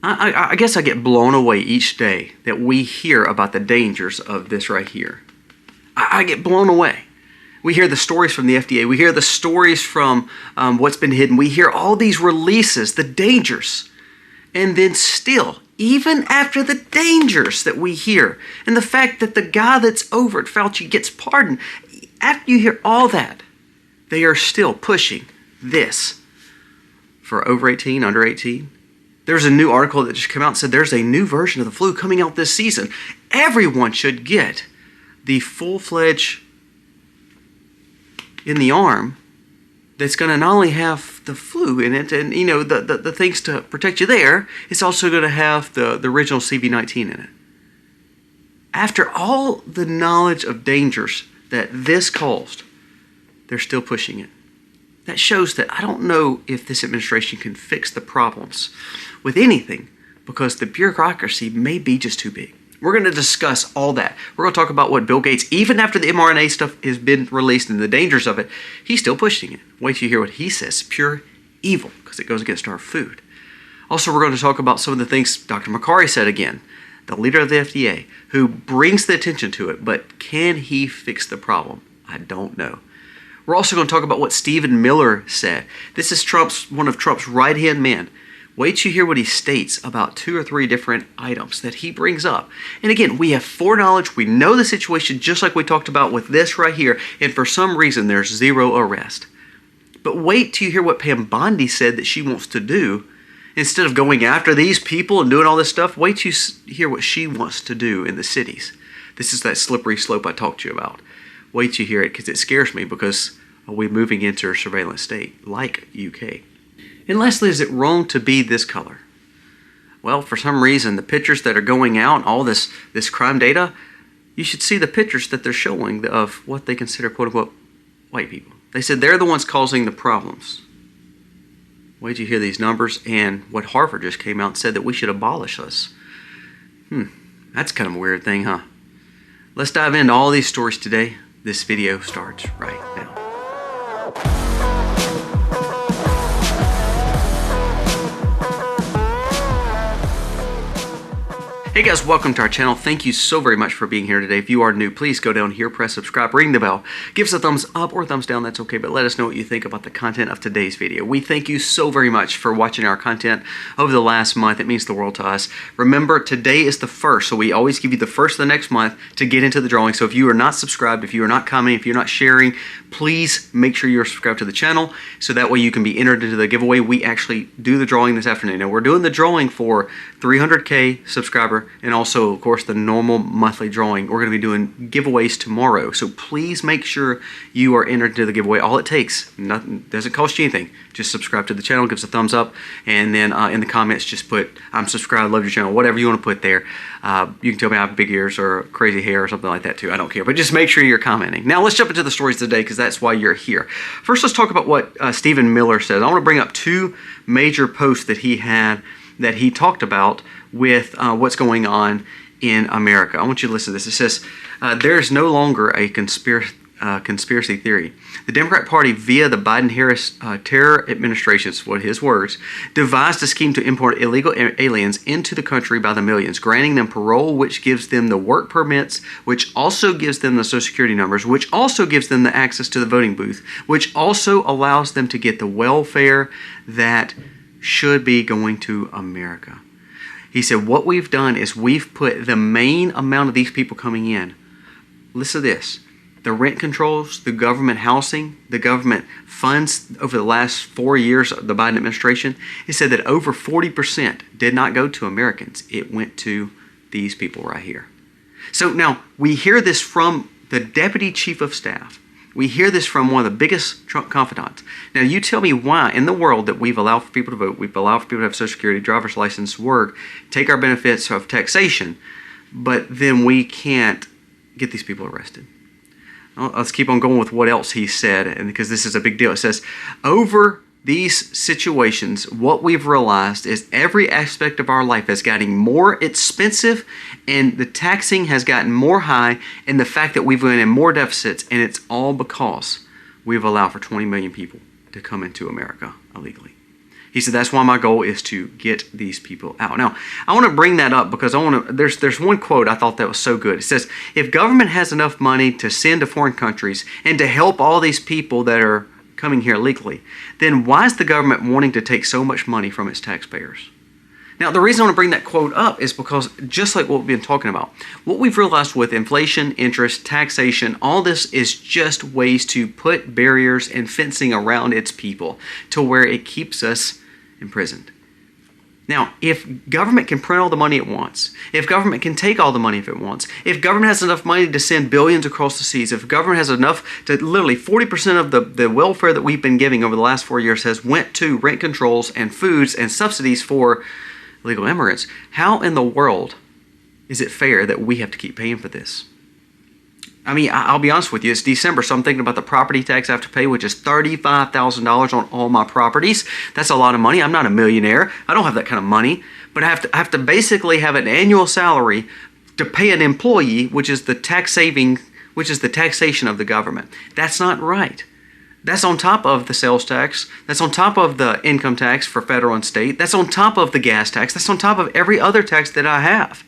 I guess I get blown away each day that we hear about the dangers of this right here. I get blown away. We hear the stories from the FDA. We hear the stories from what's been hidden. We hear all these releases, the dangers. And then still, even after the dangers that we hear, and the fact that the guy that's over at Fauci gets pardoned, after you hear all that, they are still pushing this for over 18, under 18. There's a new article that just came out and said there's a new version of the flu coming out this season. Everyone should get the full-fledged in the arm that's going to not only have the flu in it and, you know, the things to protect you there, it's also going to have the original CV-19 in it. After all the knowledge of dangers that this caused, they're still pushing it. That shows that I don't know if this administration can fix the problems with anything because the bureaucracy may be just too big. We're going to discuss all that. We're going to talk about what Bill Gates, even after the mRNA stuff has been released and the dangers of it, he's still pushing it. Wait till you hear what he says. Pure evil because it goes against our food. Also, we're going to talk about some of the things Dr. Makary said again, the leader of the FDA, who brings the attention to it, but can he fix the problem? I don't know. We're also going to talk about what Stephen Miller said. This is one of Trump's right-hand men. Wait till you hear what he states about 2 or 3 different items that he brings up. And again, we have foreknowledge. We know the situation just like we talked about with this right here. And for some reason, there's 0 arrest. But wait till you hear what Pam Bondi said that she wants to do. Instead of going after these people and doing all this stuff, wait till you hear what she wants to do in the cities. This is that slippery slope I talked to you about. Wait till you hear it because it scares me because are we moving into a surveillance state like UK? And lastly, is it wrong to be this color? Well, for some reason, the pictures that are going out, all this crime data, you should see the pictures that they're showing of what they consider quote-unquote white people. They said they're the ones causing the problems. Wait till you hear these numbers and what Harvard just came out and said that we should abolish us. That's kind of a weird thing, huh? Let's dive into all these stories today. This video starts right now. Hey guys, welcome to our channel. Thank you so very much for being here today. If you are new, please go down here, press subscribe, ring the bell, give us a thumbs up or thumbs down, that's okay, but let us know what you think about the content of today's video. We thank you so very much for watching our content over the last month. It means the world to us. Remember, today is the 1st, so we always give you the 1st of the next month to get into the drawing. So if you are not subscribed, if you are not commenting, if you're not sharing, please make sure you're subscribed to the channel so that way you can be entered into the giveaway. We actually do the drawing this afternoon. Now, we're doing the drawing for 300K subscriber and also, of course, the normal monthly drawing. We're going to be doing giveaways tomorrow. So please make sure you are entered into the giveaway. All it takes, nothing, doesn't cost you anything. Just subscribe to the channel, give us a thumbs up, and then in the comments just put, I'm subscribed, love your channel, whatever you want to put there. You can tell me I have big ears or crazy hair or something like that too. I don't care. But just make sure you're commenting. Now let's jump into the stories today because that's why you're here. First, let's talk about what Stephen Miller says. I want to bring up 2 major posts that he had that he talked about with what's going on in America. I want you to listen to this. It says, there is no longer a conspiracy theory. The Democrat Party, via the Biden-Harris terror administration's, what his words, devised a scheme to import illegal aliens into the country by the millions, granting them parole, which gives them the work permits, which also gives them the Social Security numbers, which also gives them the access to the voting booth, which also allows them to get the welfare that should be going to America. He said, what we've done is we've put the main amount of these people coming in. Listen to this. The rent controls, the government housing, the government funds over the last 4 years of the Biden administration. He said that over 40% did not go to Americans. It went to these people right here. So now we hear this from the Deputy Chief of Staff. We hear this from one of the biggest Trump confidants. Now, you tell me why in the world that we've allowed for people to vote, we've allowed for people to have Social Security, driver's license, work, take our benefits of taxation, but then we can't get these people arrested. Well, let's keep on going with what else he said, and because this is a big deal. It says, over these situations, what we've realized is every aspect of our life has gotten more expensive and the taxing has gotten more high, and the fact that we've been in more deficits, and it's all because we've allowed for 20 million people to come into America illegally. He said, that's why my goal is to get these people out. Now, I want to bring that up because there's one quote I thought that was so good. It says, if government has enough money to send to foreign countries and to help all these people that are coming here legally, then why is the government wanting to take so much money from its taxpayers? Now, the reason I want to bring that quote up is because just like what we've been talking about, what we've realized with inflation, interest, taxation, all this is just ways to put barriers and fencing around its people to where it keeps us imprisoned. Now, if government can print all the money it wants, if government can take all the money if it wants, if government has enough money to send billions across the seas, if government has enough to literally 40% of the welfare that we've been giving over the last 4 years has went to rent controls and foods and subsidies for illegal immigrants, how in the world is it fair that we have to keep paying for this? I mean, I'll be honest with you, it's December, so I'm thinking about the property tax I have to pay, which is $35,000 on all my properties. That's a lot of money. I'm not a millionaire. I don't have that kind of money, but I have to basically have an annual salary to pay an employee, which is the taxation of the government. That's not right. That's on top of the sales tax. That's on top of the income tax for federal and state. That's on top of the gas tax. That's on top of every other tax that I have.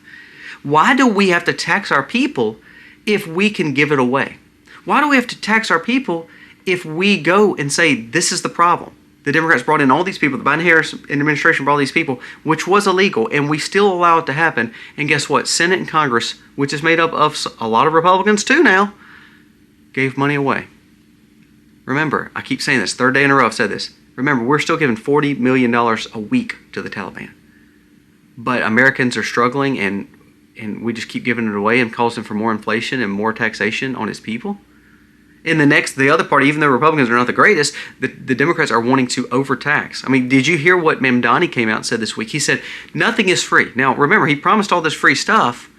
Why do we have to tax our people if we can give it away? Why do we have to tax our people if we go and say, this is the problem? The Democrats brought in all these people, the Biden-Harris administration brought these people, which was illegal, and we still allow it to happen. And guess what? Senate and Congress, which is made up of a lot of Republicans too now, gave money away. Remember, I keep saying this, third day in a row I've said this. Remember, we're still giving $40 million a week to the Taliban. But Americans are struggling, and we just keep giving it away and causing for more inflation and more taxation on its people. In the other party, even though Republicans are not the greatest, the Democrats are wanting to overtax. I mean, did you hear what Mamdani came out and said this week? He said, nothing is free. Now, remember, he promised all this free stuff.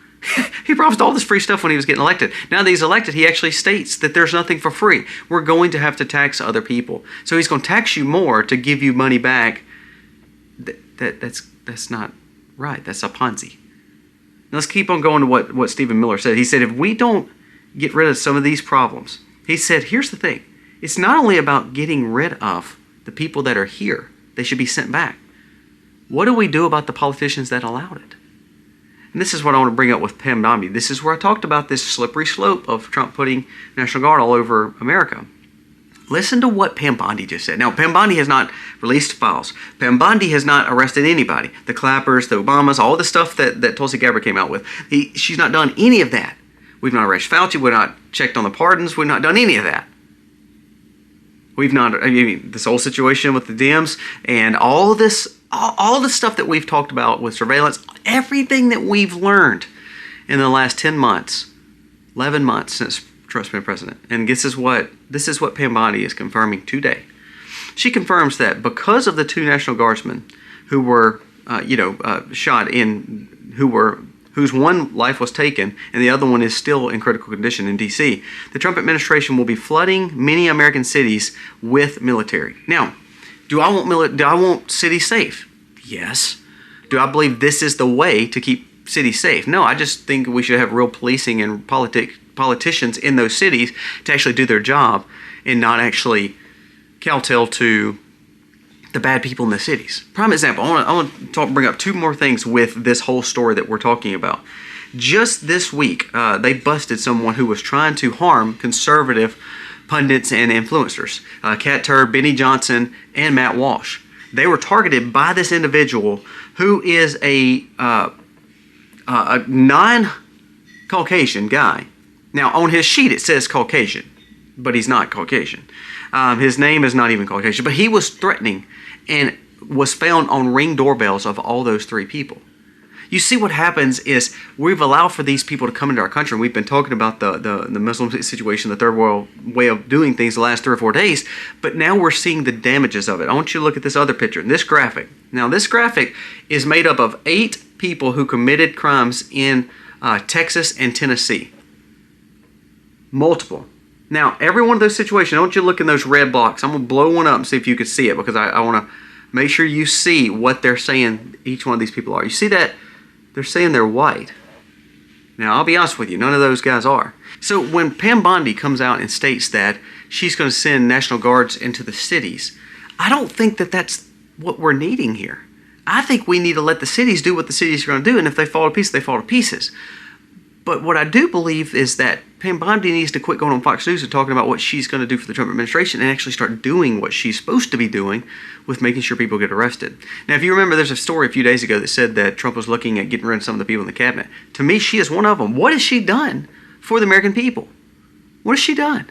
He promised all this free stuff when he was getting elected. Now that he's elected, he actually states that there's nothing for free. We're going to have to tax other people. So he's going to tax you more to give you money back. That's not right. That's a Ponzi. Now let's keep on going to what Stephen Miller said. He said, if we don't get rid of some of these problems, he said, here's the thing. It's not only about getting rid of the people that are here. They should be sent back. What do we do about the politicians that allowed it? And this is what I want to bring up with Pam Bondi. This is where I talked about this slippery slope of Trump putting National Guard all over America. Listen to what Pam Bondi just said. Now, Pam Bondi has not released files. Pam Bondi has not arrested anybody. The Clappers, the Obamas, all the stuff that Tulsi Gabbard came out with. She's not done any of that. We've not arrested Fauci. We've not checked on the pardons. We've not done any of that. We've not, this whole situation with the Dems and all the stuff that we've talked about with surveillance, everything that we've learned in the last 10 months, 11 months since Trump's been president. And this is what Pam Bondi is confirming today. She confirms that because of the two National Guardsmen who were, shot in, whose one life was taken and the other one is still in critical condition in D.C., the Trump administration will be flooding many American cities with military. Now, do I want cities safe? Yes. Do I believe this is the way to keep cities safe? No, I just think we should have real policing and politicians in those cities to actually do their job and not actually kowtow to the bad people in the cities. Prime example, I want to bring up two more things with this whole story that we're talking about. Just this week, they busted someone who was trying to harm conservative pundits and influencers. Cat Turd, Benny Johnson, and Matt Walsh. They were targeted by this individual who is a non-Caucasian guy. Now, on his sheet it says Caucasian, but he's not Caucasian. His name is not even Caucasian, but he was threatening and was found on Ring doorbells of all those three people. You see, what happens is we've allowed for these people to come into our country, and we've been talking about the Muslim situation, the third world way of doing things the last 3 or 4 days, but now we're seeing the damages of it. I want you to look at this other picture, this graphic. Now, this graphic is made up of 8 people who committed crimes in Texas and Tennessee. Multiple. Now, every one of those situations, I want you to look in those red blocks. I'm going to blow one up and see if you can see it, because I want to make sure you see what they're saying each one of these people are. You see that? They're saying they're white. Now, I'll be honest with you, none of those guys are. So when Pam Bondi comes out and states that she's going to send National Guards into the cities, I don't think that that's what we're needing here. I think we need to let the cities do what the cities are going to do, and if they fall to pieces, they fall to pieces. But what I do believe is that Pam Bondi needs to quit going on Fox News and talking about what she's going to do for the Trump administration and actually start doing what she's supposed to be doing with making sure people get arrested. Now, if you remember, there's a story a few days ago that said that Trump was looking at getting rid of some of the people in the cabinet. To me, she is one of them. What has she done for the American people? What has she done?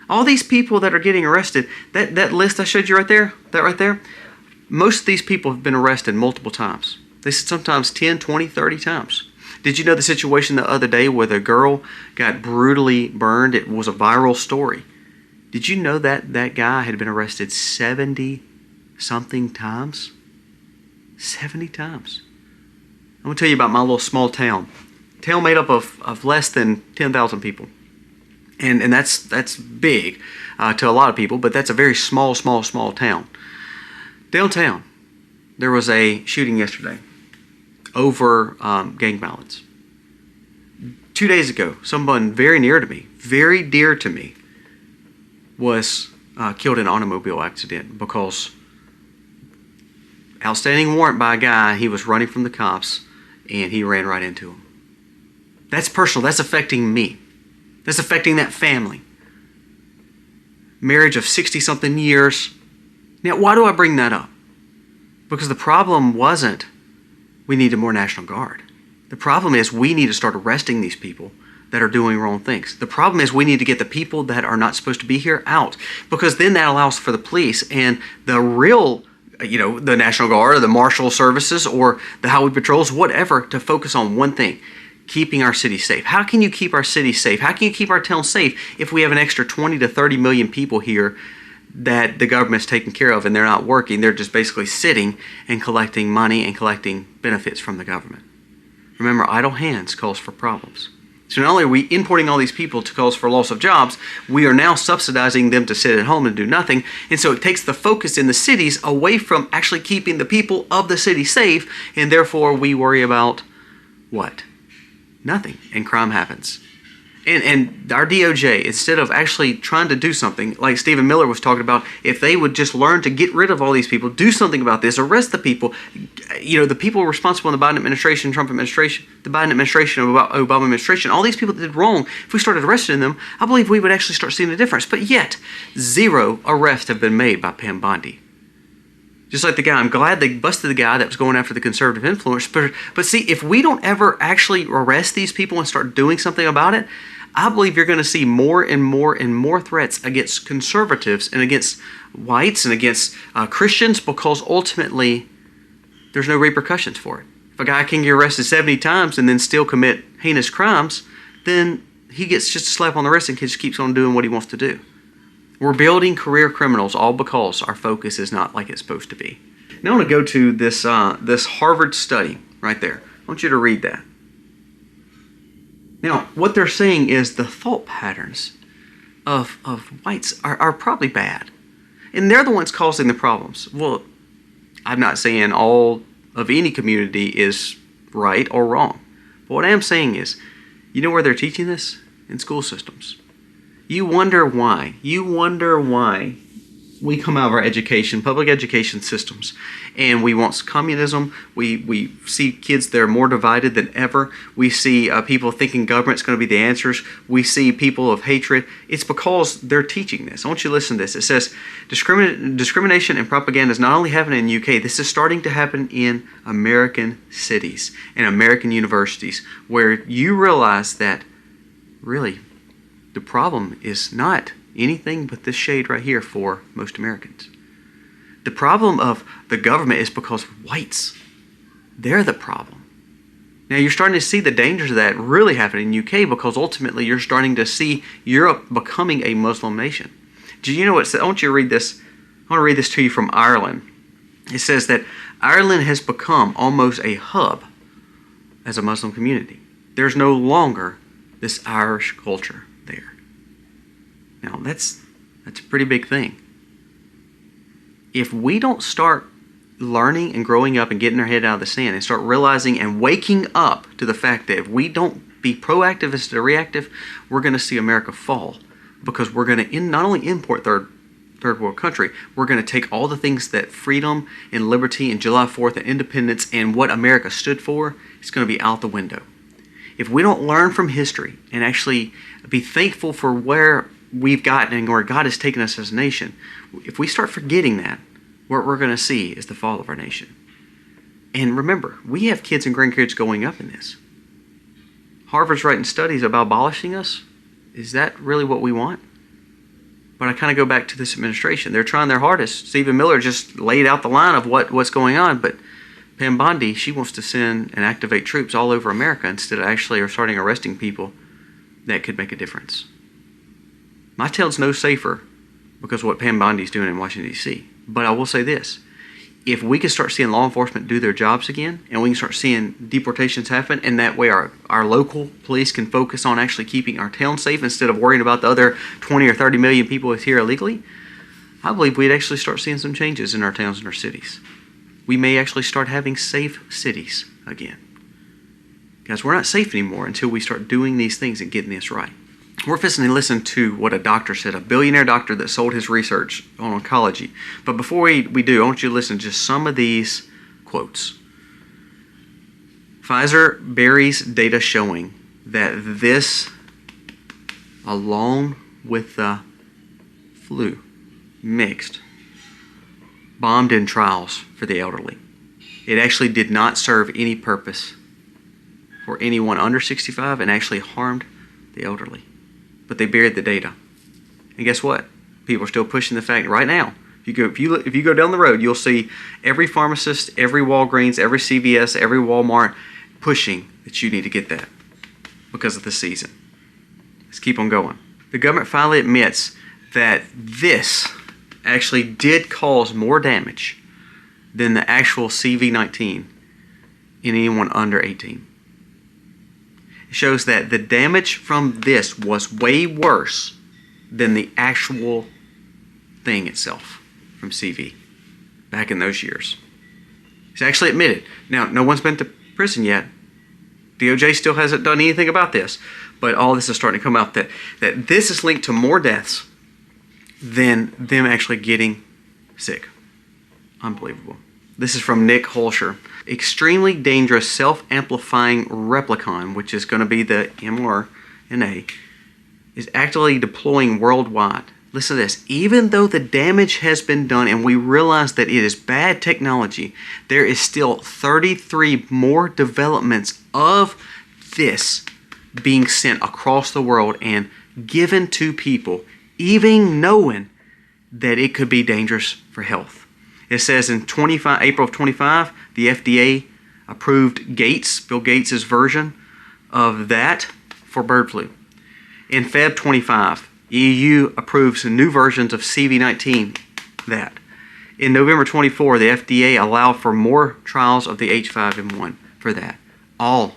All these people that are getting arrested, that list I showed you right there, most of these people have been arrested multiple times. They said sometimes 10, 20, 30 times. Did you know the situation the other day where the girl got brutally burned? It was a viral story. Did you know that that guy had been arrested 70-something times? 70 times. I'm going to tell you about my little small town. Town made up of less than 10,000 people. And that's big to a lot of people, but that's a very small town. Downtown, there was a shooting yesterday over gang violence. 2 days ago, someone very dear to me, was killed in an automobile accident because outstanding warrant by a guy, he was running from the cops, and he ran right into him. That's personal. That's affecting me. That's affecting that family. Marriage of 60-something years. Now, why do I bring that up? Because the problem wasn't we need a more National Guard. The problem is we need to start arresting these people that are doing wrong things. The problem is we need to get the people that are not supposed to be here out, because then that allows for the police and the real, the National Guard or the Marshal Services or the Highway Patrols, whatever, to focus on one thing: keeping our city safe. How can you keep our city safe? How can you keep our town safe if we have an extra 20 to 30 million people here that the government's taking care of and they're not working? They're just basically sitting and collecting money and collecting benefits from the government. Remember, idle hands calls for problems. So not only are we importing all these people to cause for loss of jobs, we are now subsidizing them to sit at home and do nothing. And so it takes the focus in the cities away from actually keeping the people of the city safe, and therefore we worry about what? Nothing. And crime happens. And our DOJ, instead of actually trying to do something, like Stephen Miller was talking about, if they would just learn to get rid of all these people, do something about this, arrest the people, the people responsible in the Biden administration, Trump administration, the Biden administration, Obama administration, all these people that did wrong, if we started arresting them, I believe we would actually start seeing a difference. But yet, 0 arrests have been made by Pam Bondi. Just like the guy, I'm glad they busted the guy that was going after the conservative influence. But see, if we don't ever actually arrest these people and start doing something about it, I believe you're going to see more and more threats against conservatives and against whites and against Christians, because ultimately there's no repercussions for it. If a guy can get arrested 70 times and then still commit heinous crimes, then he gets just a slap on the wrist and just keeps on doing what he wants to do. We're building career criminals all because our focus is not like it's supposed to be. Now I want to go to this Harvard study right there. I want you to read that. Now, what they're saying is the thought patterns of whites are probably bad. And they're the ones causing the problems. Well, I'm not saying all of any community is right or wrong. But what I am saying is, you know where they're teaching this? In school systems. You wonder why. We come out of our public education systems, and we want communism. We see kids that are more divided than ever. We see people thinking government's going to be the answers. We see people of hatred. It's because they're teaching this. I want you to listen to this. It says, discrimination and propaganda is not only happening in the UK, this is starting to happen in American cities and American universities, where you realize that really the problem is not anything but this shade right here for most Americans. The problem of the government is because whites, they're the problem. Now you're starting to see the dangers of that really happening in the UK, because ultimately you're starting to see Europe becoming a Muslim nation. Do you know what it says? I want you to read this. I want to read this to you from Ireland. It says that Ireland has become almost a hub as a Muslim community. There's no longer this Irish culture there. Now, that's a pretty big thing. If we don't start learning and growing up and getting our head out of the sand and start realizing and waking up to the fact that if we don't be proactive instead of reactive, we're going to see America fall, because we're going to not only import third third world country, we're going to take all the things that freedom and liberty and July 4th and independence and what America stood for, it's going to be out the window. If we don't learn from history and actually be thankful for where we've gotten and where God has taken us as a nation, if we start forgetting that, what we're going to see is the fall of our nation. And remember, we have kids and grandkids going up in this. Harvard's writing studies about abolishing us. Is that really what we want? But I kind of go back to this administration. They're trying their hardest. Stephen Miller just laid out the line of what's going on, but Pam Bondi, she wants to send and activate troops all over America instead of actually starting arresting people that could make a difference. My town's no safer because of what Pam Bondi's doing in Washington, D.C. But I will say this. If we can start seeing law enforcement do their jobs again, and we can start seeing deportations happen, and that way our local police can focus on actually keeping our town safe instead of worrying about the other 20 or 30 million people here illegally, I believe we'd actually start seeing some changes in our towns and our cities. We may actually start having safe cities again. Guys, we're not safe anymore until we start doing these things and getting this right. We're fixing to listen to what a doctor said, a billionaire doctor that sold his research on oncology. But before we do, I want you to listen to just some of these quotes. Pfizer buries data showing that this, along with the flu, mixed, bombed in trials for the elderly. It actually did not serve any purpose for anyone under 65 and actually harmed the elderly. But they buried the data. And guess what? People are still pushing the fact right now. If you go down the road, you'll see every pharmacist, every Walgreens, every CVS, every Walmart pushing that you need to get that because of the season. Let's keep on going. The government finally admits that this actually did cause more damage than the actual CV-19 in anyone under 18. It shows that the damage from this was way worse than the actual thing itself from CV back in those years. It's actually admitted. Now, no one's been to prison yet. DOJ still hasn't done anything about this, but all this is starting to come out that this is linked to more deaths than them actually getting sick. Unbelievable. This is from Nick Holscher. Extremely dangerous self-amplifying replicon, which is going to be the mRNA, is actively deploying worldwide. Listen to this. Even though the damage has been done and we realize that it is bad technology, there is still 33 more developments of this being sent across the world and given to people, even knowing that it could be dangerous for health. It says in April of 25, the FDA approved Bill Gates' version of that for bird flu. In Feb 25, EU approves new versions of CV-19, that. In November 24, the FDA allowed for more trials of the H5N1 for that. All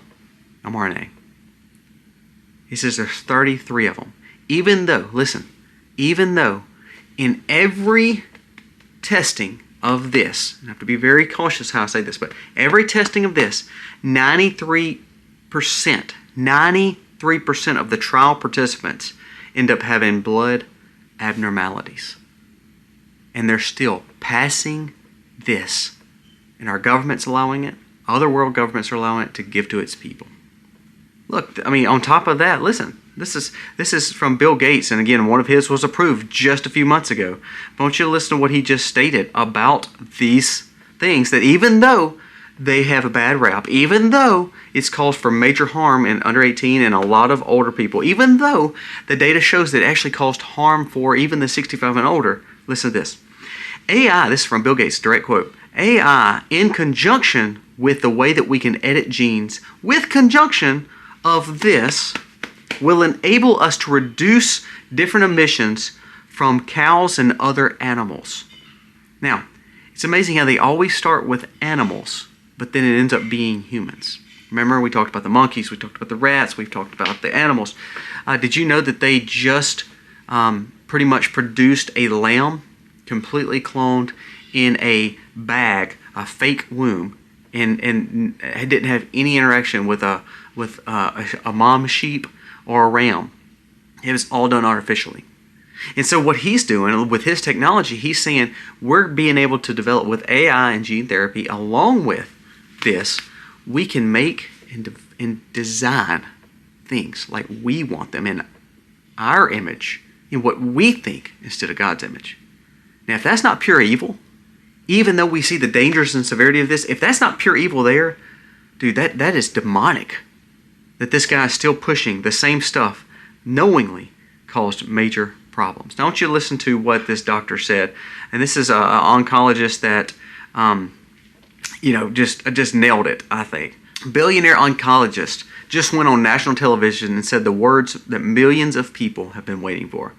mRNA. He says there's 33 of them. Even though in every testing of this, and I have to be very cautious how I say this, but every testing of this, 93% of the trial participants end up having blood abnormalities. And they're still passing this. And our government's allowing it. Other world governments are allowing it to give to its people. Look, I mean, on top of that, listen, this is from Bill Gates, and again, one of his was approved just a few months ago. I want you to listen to what he just stated about these things, that even though they have a bad rap, even though it's caused for major harm in under 18 and a lot of older people, even though the data shows that it actually caused harm for even the 65 and older, listen to this. AI, this is from Bill Gates, direct quote, AI, in conjunction with the way that we can edit genes, with conjunction of this, will enable us to reduce different emissions from cows and other animals. Now, it's amazing how they always start with animals, but then it ends up being humans. Remember, we talked about the monkeys, we talked about the rats, we've talked about the animals. Did you know that they just pretty much produced a lamb, completely cloned in a bag, a fake womb, and it didn't have any interaction with a mom sheep or a ram? It was all done artificially. And so what he's doing with his technology, he's saying we're being able to develop with AI and gene therapy. Along with this, we can make and design things like we want them in our image, in what we think, instead of God's image. Now, if that's not pure evil, even though we see the dangers and severity of this, if that's not pure evil there, dude, that is demonic. That this guy is still pushing the same stuff knowingly caused major problems. Now, I want you to listen to what this doctor said. And this is an oncologist that, just nailed it, I think. Billionaire oncologist just went on national television and said the words that millions of people have been waiting for.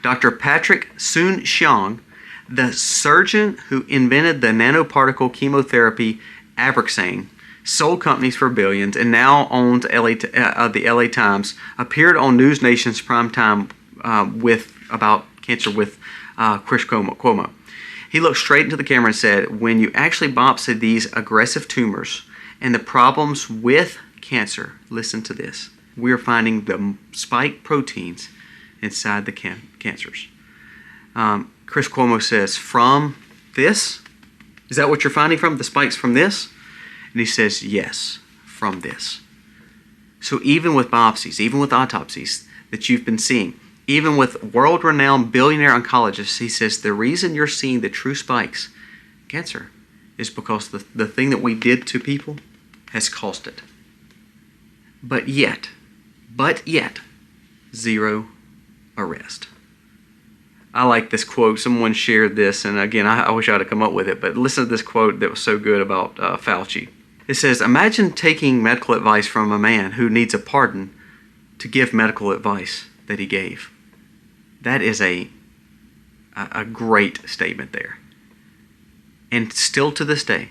Dr. Patrick Soon-Shiong, the surgeon who invented the nanoparticle chemotherapy Abraxane, sold companies for billions, and now owns the LA Times, appeared on News Nation's primetime about cancer with Chris Cuomo. He looked straight into the camera and said, when you actually biopsy these aggressive tumors and the problems with cancer, listen to this, we're finding the spike proteins inside the cancers. Chris Cuomo says, from this? Is that what you're finding from? The spikes from this? And he says, yes, from this. So even with biopsies, even with autopsies that you've been seeing, even with world-renowned billionaire oncologists, he says the reason you're seeing the true spikes, cancer, is because the thing that we did to people has caused it. But yet, zero arrest. I like this quote. Someone shared this, and again, I wish I had come up with it, but listen to this quote that was so good about Fauci. It says, imagine taking medical advice from a man who needs a pardon to give medical advice that he gave. That is a great statement there. And still to this day,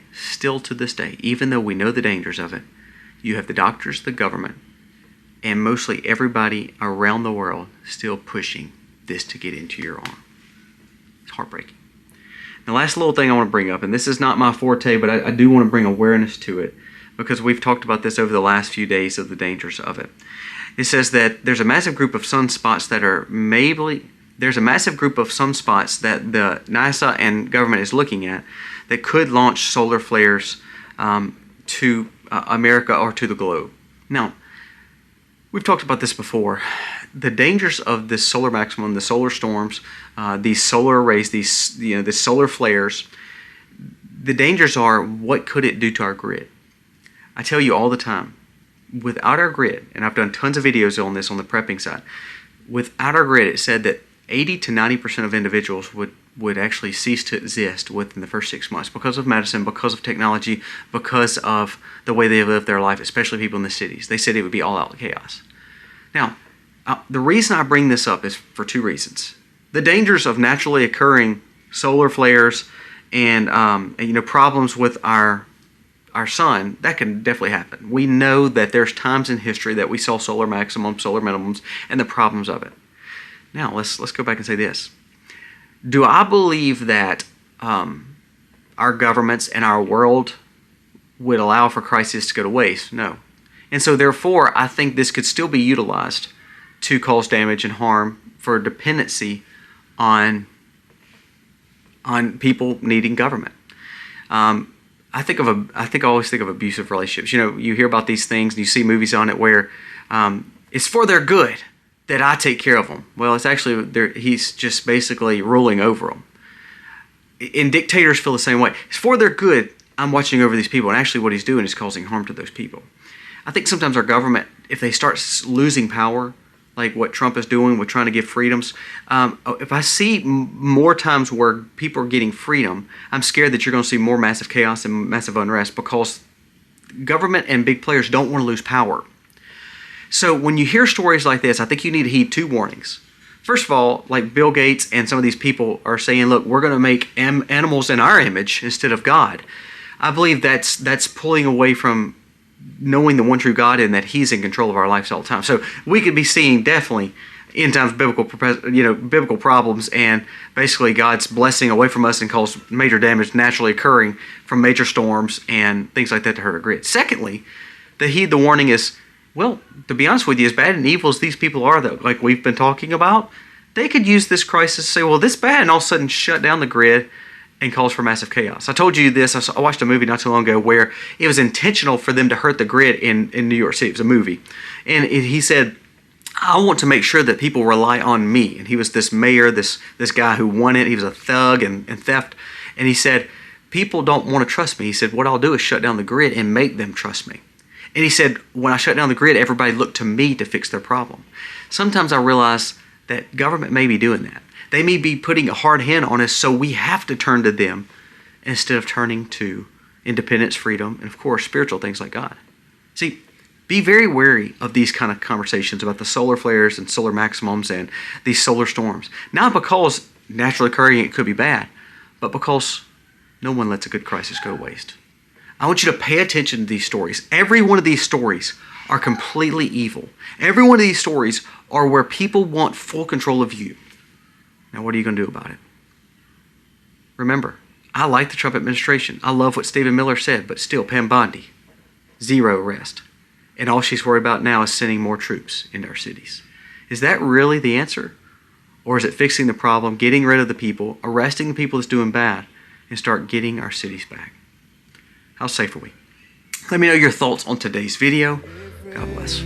even though we know the dangers of it, you have the doctors, the government, and mostly everybody around the world still pushing this to get into your arm. It's heartbreaking. The last little thing I want to bring up, and this is not my forte, but I do want to bring awareness to it because we've talked about this over the last few days of the dangers of it. It says that there's a massive group of sunspots that the NASA and government is looking at that could launch solar flares to America or to the globe. Now, we've talked about this before. The dangers of this solar maximum, the solar storms, these solar arrays, the solar flares, the dangers are, what could it do to our grid? I tell you all the time, without our grid, and I've done tons of videos on this on the prepping side, without our grid, it said that 80 to 90% of individuals would actually cease to exist within the first 6 months because of medicine, because of technology, because of the way they live their life, especially people in the cities. They said it would be all out chaos. Now, the reason I bring this up is for two reasons. The dangers of naturally occurring solar flares and problems with our sun, that can definitely happen. We know that there's times in history that we saw solar maximums, solar minimums, and the problems of it. Now, let's go back and say this. Do I believe that our governments and our world would allow for crises to go to waste? No. And so therefore, I think this could still be utilized to cause damage and harm for dependency on people needing government. I always think of abusive relationships. You hear about these things and you see movies on it where it's for their good that I take care of them. Well, it's actually he's just basically ruling over them. And dictators feel the same way. It's for their good I'm watching over these people, and actually what he's doing is causing harm to those people. I think sometimes our government, if they start losing power, like what Trump is doing with trying to give freedoms, if I see more times where people are getting freedom, I'm scared that you're going to see more massive chaos and massive unrest because government and big players don't want to lose power. So when you hear stories like this, I think you need to heed two warnings. First of all, like Bill Gates and some of these people are saying, look, we're going to make animals in our image instead of God. I believe that's pulling away from knowing the one true God and that He's in control of our lives all the time. So we could be seeing definitely end times biblical problems and basically God's blessing away from us and cause major damage naturally occurring from major storms and things like that to hurt our grid. Secondly, to heed the warning is, well, to be honest with you, as bad and evil as these people are, though, like we've been talking about, they could use this crisis to say, well, this is bad, and all of a sudden shut down the grid and cause for massive chaos. I told you this. I watched a movie not too long ago where it was intentional for them to hurt the grid in New York City. It was a movie. And he said, I want to make sure that people rely on me. And he was this mayor, this guy who won it. He was a thug and theft. And he said, people don't want to trust me. He said, what I'll do is shut down the grid and make them trust me. And he said, when I shut down the grid, everybody looked to me to fix their problem. Sometimes I realize that government may be doing that. They may be putting a hard hand on us, so we have to turn to them instead of turning to independence, freedom, and of course, spiritual things like God. See, be very wary of these kind of conversations about the solar flares and solar maximums and these solar storms. Not because naturally occurring it could be bad, but because no one lets a good crisis go to waste. I want you to pay attention to these stories. Every one of these stories are completely evil. Every one of these stories are where people want full control of you. Now, what are you going to do about it? Remember, I like the Trump administration. I love what Stephen Miller said, but still, Pam Bondi, zero rest. And all she's worried about now is sending more troops into our cities. Is that really the answer? Or is it fixing the problem, getting rid of the people, arresting the people that's doing bad, and start getting our cities back? How safe are we? Let me know your thoughts on today's video. God bless.